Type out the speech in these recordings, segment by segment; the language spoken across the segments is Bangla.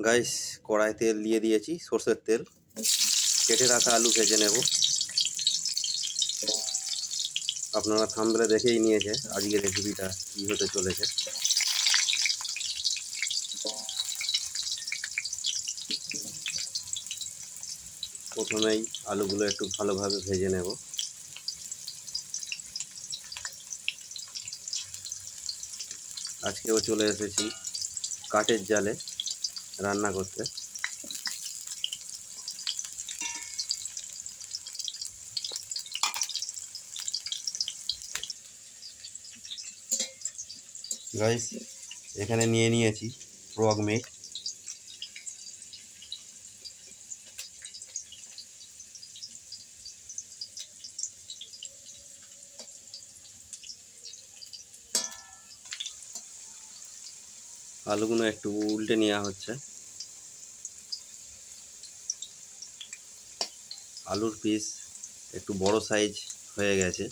গাইস, কড়াই তেল দিয়ে দিয়েছি, সর্ষের তেল। কেটে রাখা আলু ভেজে নেব। আপনারা থাম্বনেলে দেখেই নিয়েছে আজকের রেসিপিটা কী হতে চলেছে। প্রথমেই আলুগুলো একটু ভালোভাবে ভেজে নেব। আজকেও চলে এসেছি কাঠের জালে রান্না করতে। গাইস, এখানে নিয়ে নিয়েছি ফ্রগ মিট। আলুগুলো একটু উল্টে নেওয়া হচ্ছে। আলুর পিস একটু বড় সাইজ হয়ে গেছে,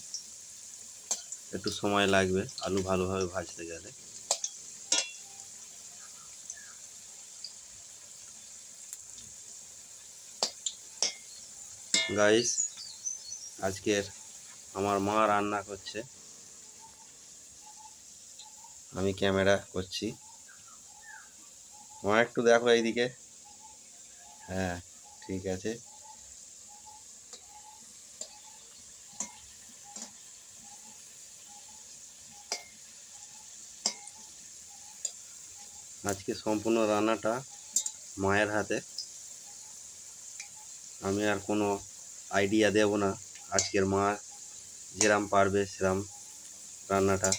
একটু সময় লাগবে আলু ভালোভাবে ভাজতে গেলে। গাইস, আজকের আমার মা রান্না করছে, আমি ক্যামেরা করছি। মা একটু দেখো এইদিকে। হ্যাঁ, ঠিক আছে। আজকে সম্পূর্ণ রান্নাটা মায়ের হাতে। আমি আর কোনো আইডিয়া দেব না। আজকের মা যেরাম পারবে সেরাম রান্নাটা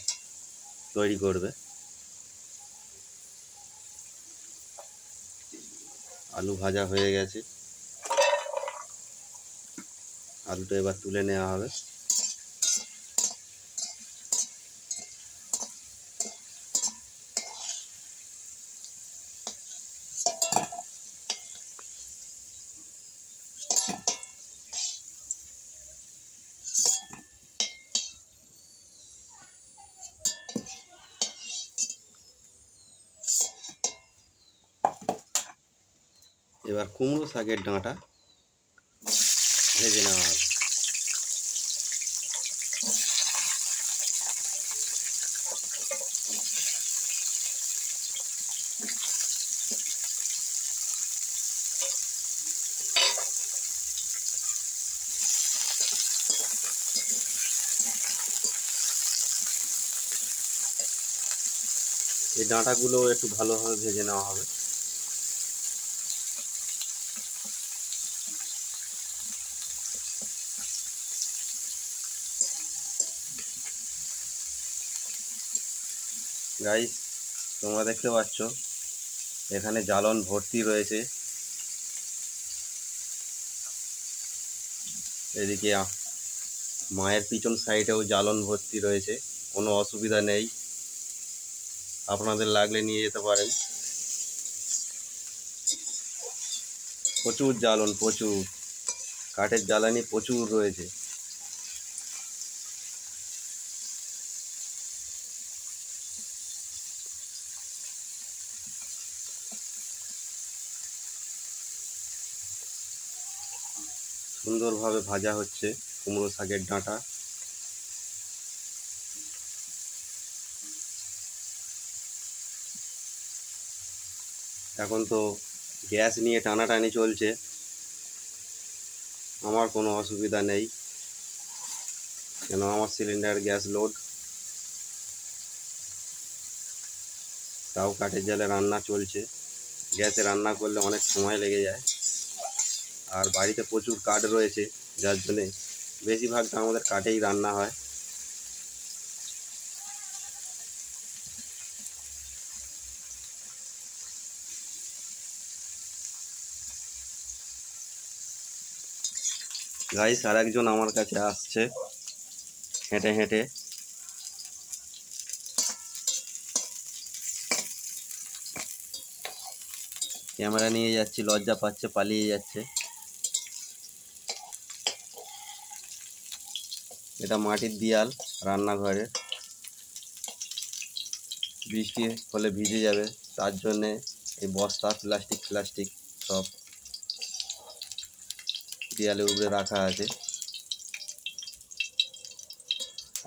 তৈরি করবে। আলু ভাজা হয়ে গেছে, আলুটা এবার তুলে নেওয়া হবে। এবার কুমড়ো শাকের ডাঁটা ভেজে নেওয়া হবে। এই ডাঁটাগুলো একটু ভালোভাবে ভেজে নেওয়া হবে। গাইস, তোমরা দেখতে পাচ্ছ এখানে জ্বালন ভর্তি রয়েছে। এদিকে মায়ের পিছন সাইডেও জ্বালন ভর্তি রয়েছে, কোনো অসুবিধা নেই, আপনাদের লাগলে নিয়ে যেতে পারেন। প্রচুর জ্বালন, প্রচুর কাঠের জ্বালানি প্রচুর রয়েছে। সুন্দরভাবে ভাজা হচ্ছে কুমড়ো শাকের ডাঁটা। এখন তো গ্যাস নিয়ে টানাটানি চলছে, আমার কোনো অসুবিধা নেই, কেন আমার সিলিন্ডার গ্যাস লোড। তাও কাঠের জালে রান্না চলছে। গ্যাসে রান্না করলে অনেক সময় লেগে যায়, আর বাড়িতে প্রচুর কাঠ রয়েছে, যার জন্যে বেশিরভাগটা আমাদের কাঠেই রান্না হয়। গাইস, আর একজন আমার কাছে আসছে হেঁটে হেঁটে। ক্যামেরা নিয়ে যাচ্ছি, লজ্জা পাচ্ছে, পালিয়ে যাচ্ছে। এটা মাটির দেয়াল রান্নাঘরে, বৃষ্টি হলে ভিজে যাবে, তার জন্যে এই বস্তা প্লাস্টিক সব দেয়ালে উপরে রাখা আছে।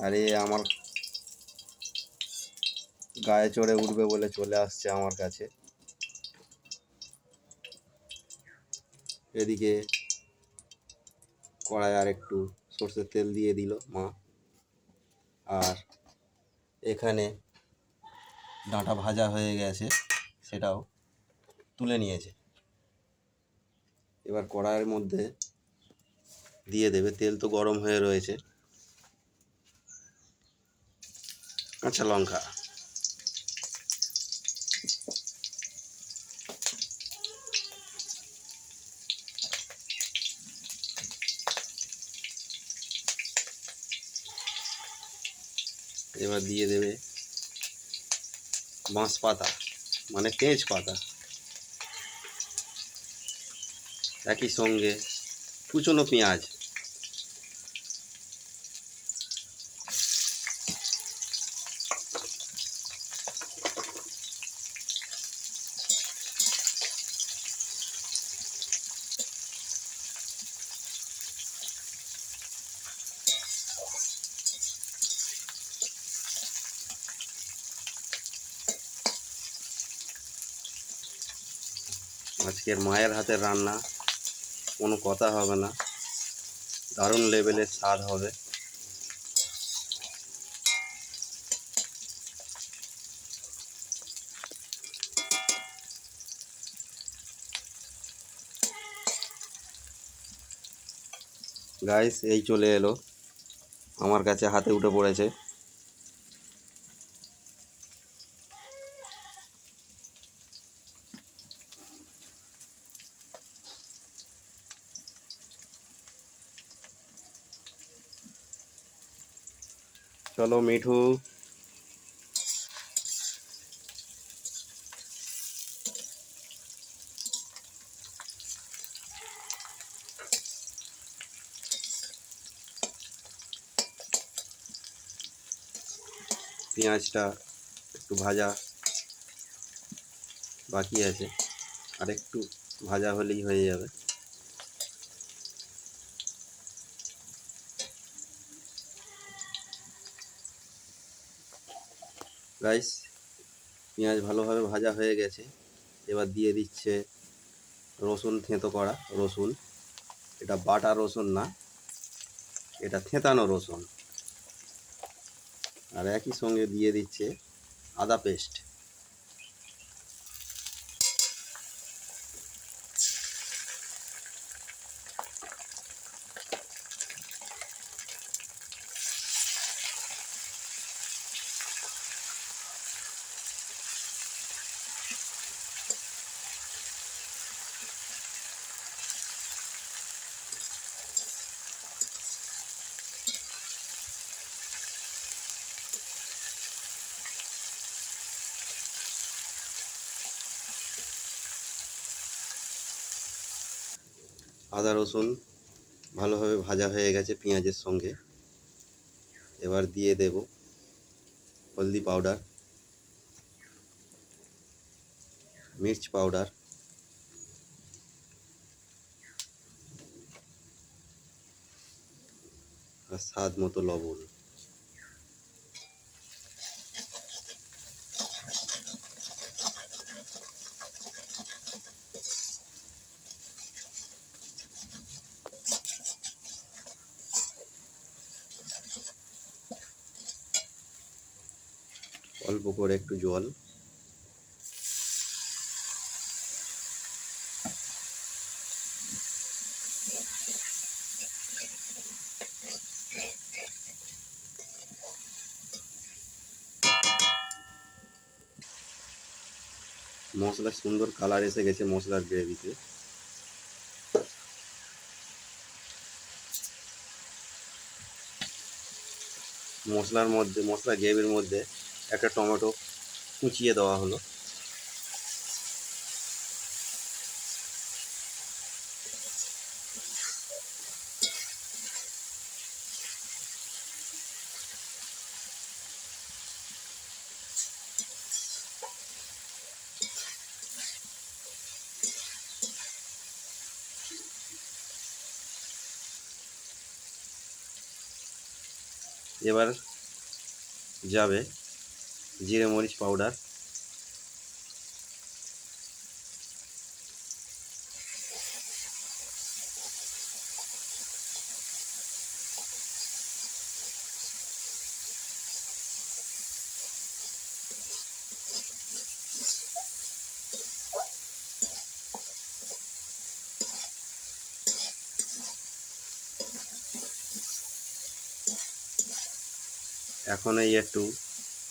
আর এ আমার গায়ে চড়ে উঠবে বলে চলে আসছে আমার কাছে। এদিকে কড়াই আর একটু সর্ষের তেল দিয়ে দিল মা। আর এখানে ডাঁটা ভাজা হয়ে গেছে, সেটাও তুলে নিয়েছে। এবার কড়াইয়ের মধ্যে দিয়ে দেবে, তেল তো গরম হয়ে রয়েছে। কাঁচা লঙ্কা, এবার দিয়ে দেবে বাঁশপাতা মানে তেজপাতা, একই সঙ্গে কুচনো পেঁয়াজ, আজকের মায়ের হাতের রান্না কোনো কথা হবে না, দারুণ লেভেলের স্বাদ হবে। গাইস এই চলে এলো আমার কাছে, হাতে উঠে পড়েছে। চলো মিঠু, পেঁয়াজটা একটু ভাজা বাকি আছে, আর একটু ভাজা হলেই হয়ে যাবে। গাইস পেঁয়াজ ভালোভাবে ভাজা হয়ে গেছে। এবার দিয়ে দিচ্ছে রসুন, থেঁতো করা রসুন। এটা বাটা রসুন না, এটা থেঁতানো রসুন। আর একই সঙ্গে দিয়ে দিচ্ছে আদা পেস্ট। আদা রসুন ভালোভাবে ভাজা হয়ে গেছে পেঁয়াজের সঙ্গে। এবার দিয়ে দেব হলদি পাউডার, মির্চ পাউডার, আর স্বাদ মতো লবণ। অল্প করে একটু জল। মশলার সুন্দর কালার এসে গেছে মশলার গ্রেভিতে। মশলা গ্রেভির মধ্যে একটা টমেটো কুচিয়ে দেওয়া হলো। এবার যাবে জিরে মরিচ পাউডার, এখন এই একটু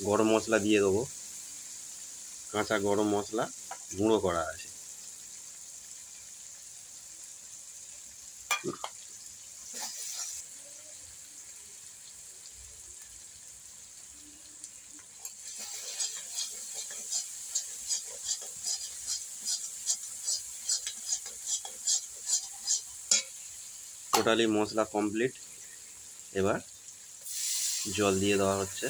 গরম মশলা দিয়ে দেবো, কাঁচা গরম মশলা গুঁড়ো করা আছে। টোটালি মশলা কমপ্লিট। এবার জল দিয়ে দেওয়া হচ্ছে।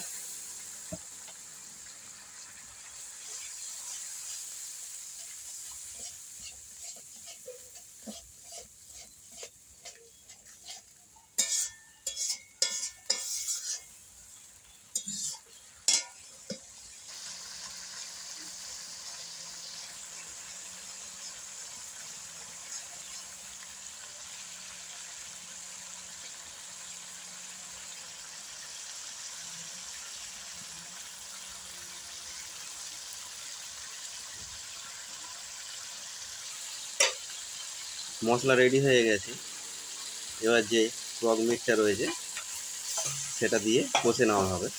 মশলা রেডি হয়ে গেছে। এবার যে ফ্রগ মিটটা রয়েছে সেটা দিয়ে কষে নেওয়া হবে।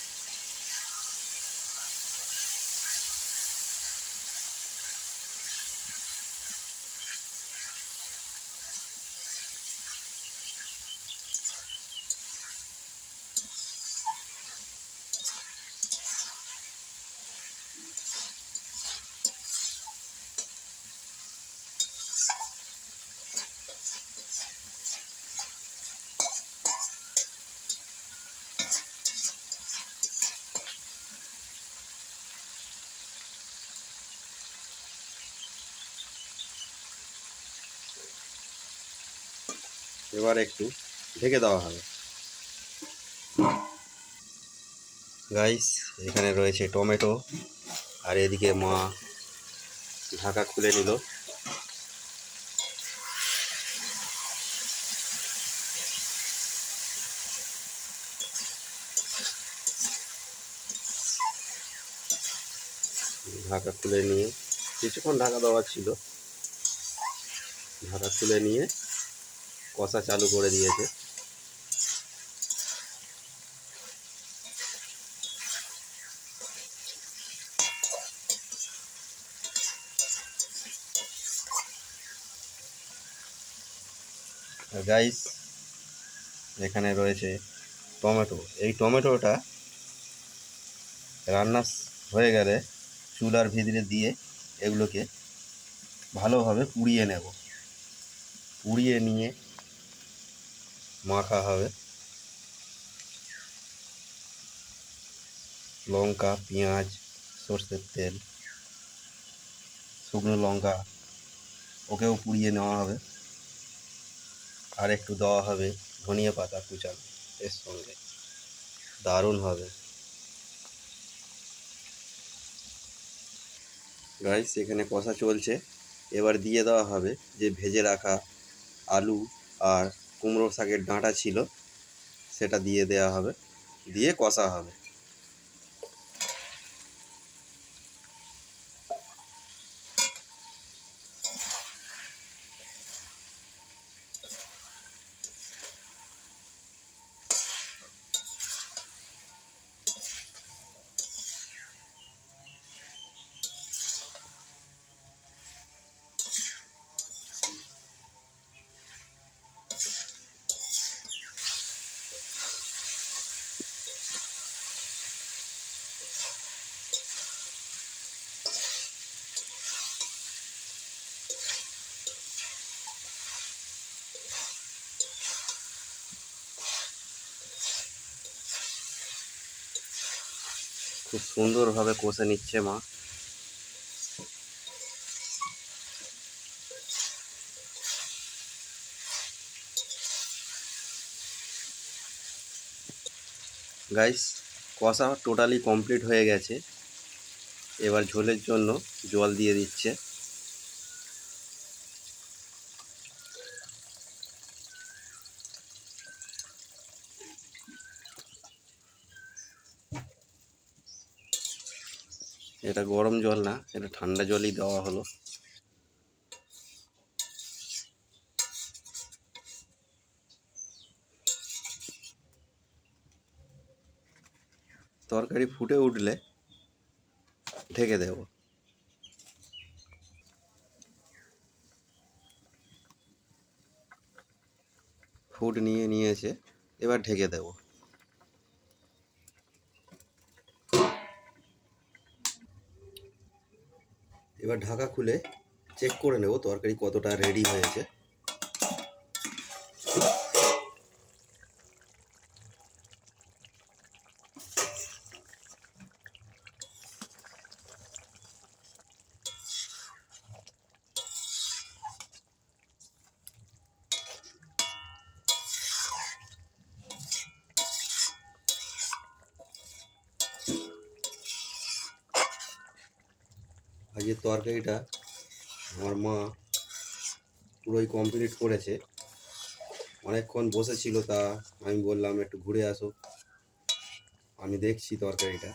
এবার একটু ঢেকে দেওয়া হবে। গাইস, এখানে রয়েছে টমেটো, আর এদিকে মা ঢাকা খুলে নিল। ঢাকা খুলে নিয়ে কিছুক্ষণ ঢাকা দেওয়া ছিল, ঢাকা খুলে নিয়ে কষা চালু করে দিয়েছে। গাইস, এখানে রয়েছে টমেটো। এই টমেটোটা রান্না হয়ে গেলে চুলার ভিতরে দিয়ে এগুলোকে ভালোভাবে পুড়িয়ে নেব। পুড়িয়ে নিয়ে মাখা হবে। লঙ্কা, পেঁয়াজ, সর্ষের তেল, শুকনো লঙ্কা ওকেও পুড়িয়ে নেওয়া হবে। আর একটু দেওয়া হবে ধনিয়া পাতা কুচানো এর সঙ্গে, দারুণ হবে। গাইস, এখানে কষা চলছে। এবার দিয়ে দেওয়া হবে যে ভেজে রাখা আলু আর কুমড়ো শাকের ডাঁটা ছিল সেটা দিয়ে দেওয়া হবে, দিয়ে কষা হবে। খুব সুন্দরভাবে কষে নিচ্ছে মা। গাইস, কষা টোটালি কমপ্লিট হয়ে গেছে। এবার ঝোলের জন্য জল দিয়ে দিচ্ছে। এটা গরম জল না, এটা ঠান্ডা জলই দেওয়া হলো। তরকারি ফুটে উঠলে ঢেকে দেব। ফুট নিয়ে নিয়েছে, এবার ঢেকে দেব। এবার ঢাকা খুলে চেক করে নেব তরকারি কতটা রেডি হয়েছে। আজকের তরকারিটা আমার মা পুরোই কমপ্লিট করেছে। অনেকক্ষণ বসেছিল, তা আমি বললাম একটু ঘুরে আসো, আমি দেখছি তরকারিটা।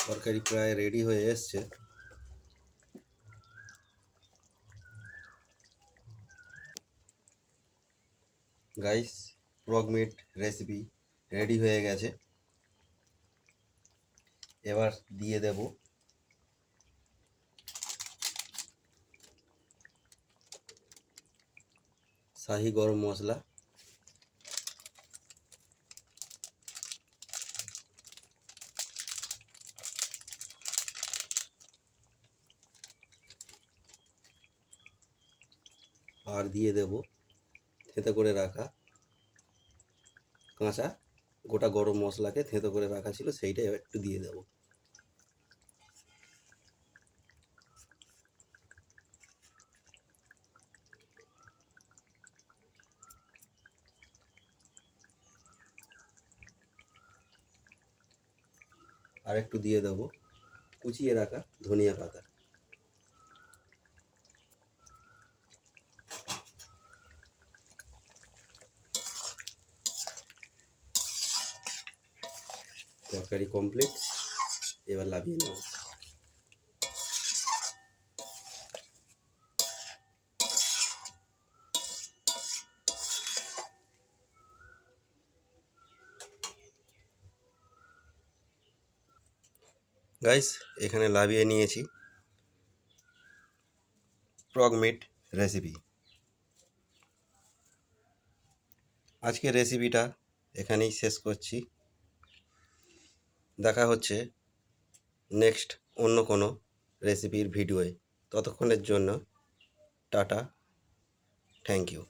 তরকারি প্রায় রেডি হয়ে এসছে। Guys, frog meat recipe ready হয়ে গেছে। এবার দিয়ে দেব শাহি গরম মশলা, আর দিয়ে দেব থেঁতো করে রাখা কাঁচা গোটা গরম মশলাকে থেঁতো করে রাখা ছিল, সেইটাই একটু দিয়ে দেব। আর একটু দিয়ে দেব কুচিয়ে রাখা ধনিয়া পাতা। তরকারি কমপ্লিট, এবার নামিয়ে নেব। গাইস, এখানে নামিয়ে নিয়েছি ফ্রগ মিট রেসিপি। আজকের রেসিপিটা এখানেই শেষ করছি। দেখা হচ্ছে নেক্সট অন্য কোনো রেসিপির ভিডিওয়ে। ততক্ষণের জন্য টাটা, থ্যাংক ইউ।